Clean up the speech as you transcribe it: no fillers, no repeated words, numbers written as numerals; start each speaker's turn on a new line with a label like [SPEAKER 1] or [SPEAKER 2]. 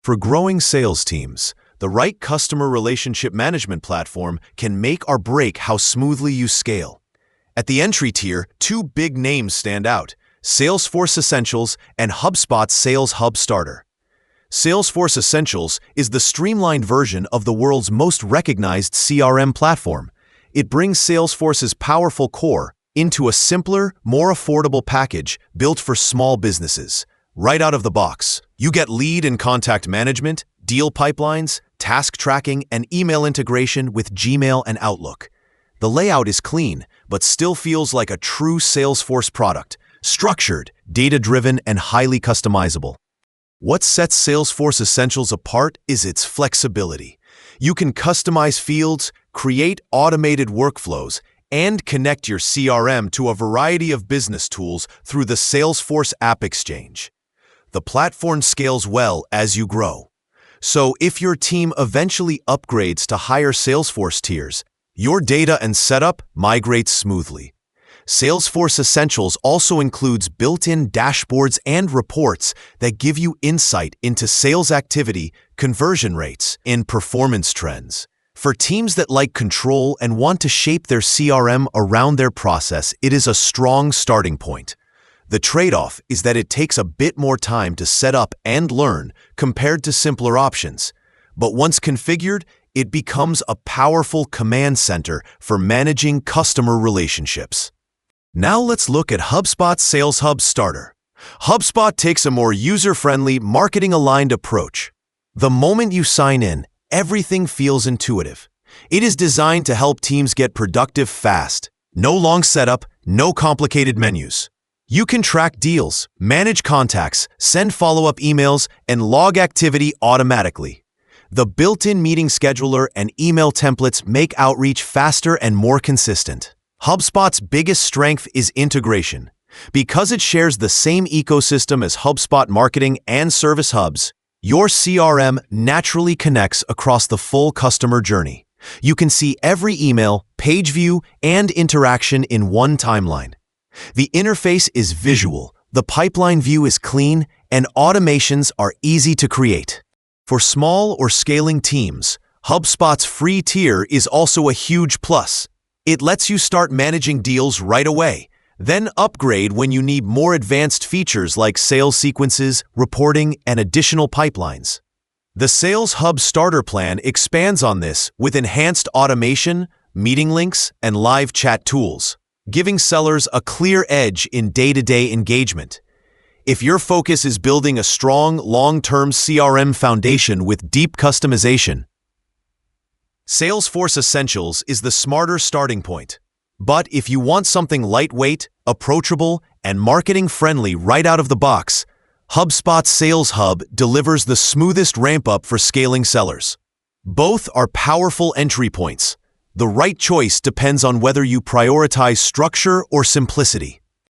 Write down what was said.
[SPEAKER 1] For growing sales teams, the right customer relationship management platform can make or break how smoothly you scale. At the entry tier, two big names stand out: Salesforce Essentials and HubSpot's Sales Hub Starter. Salesforce Essentials is the streamlined version of the world's most recognized CRM platform. It brings Salesforce's powerful core into a simpler, more affordable package built for small businesses. Right out of the box, you get lead and contact management, deal pipelines, task tracking, and email integration with Gmail and Outlook. The layout is clean, but still feels like a true Salesforce product, structured, data-driven, and highly customizable. What sets Salesforce Essentials apart is its flexibility. You can customize fields, create automated workflows, and connect your CRM to a variety of business tools through the Salesforce App Exchange. The platform scales well as you grow. So if your team eventually upgrades to higher Salesforce tiers, your data and setup migrates smoothly. Salesforce Essentials also includes built-in dashboards and reports that give you insight into sales activity, conversion rates, and performance trends. For teams that like control and want to shape their CRM around their process, it is a strong starting point. The trade-off is that it takes a bit more time to set up and learn compared to simpler options. But once configured, it becomes a powerful command center for managing customer relationships. Now let's look at HubSpot's Sales Hub Starter. HubSpot takes a more user-friendly, marketing-aligned approach. The moment you sign in, everything feels intuitive. It is designed to help teams get productive fast. No long setup, no complicated menus. You can track deals, manage contacts, send follow-up emails, and log activity automatically. The built-in meeting scheduler and email templates make outreach faster and more consistent. HubSpot's biggest strength is integration. Because it shares the same ecosystem as HubSpot Marketing and Service Hubs, your CRM naturally connects across the full customer journey. You can see every email, page view, and interaction in one timeline. The interface is visual, the pipeline view is clean, and automations are easy to create. For small or scaling teams, HubSpot's free tier is also a huge plus. It lets you start managing deals right away, then upgrade when you need more advanced features like sales sequences, reporting, and additional pipelines. The Sales Hub Starter plan expands on this with enhanced automation, meeting links, and live chat tools, giving sellers a clear edge in day-to-day engagement. If your focus is building a strong, long-term CRM foundation with deep customization, Salesforce Essentials is the smarter starting point. But if you want something lightweight, approachable, and marketing-friendly right out of the box, HubSpot's Sales Hub delivers the smoothest ramp-up for scaling sellers. Both are powerful entry points. The right choice depends on whether you prioritize structure or simplicity.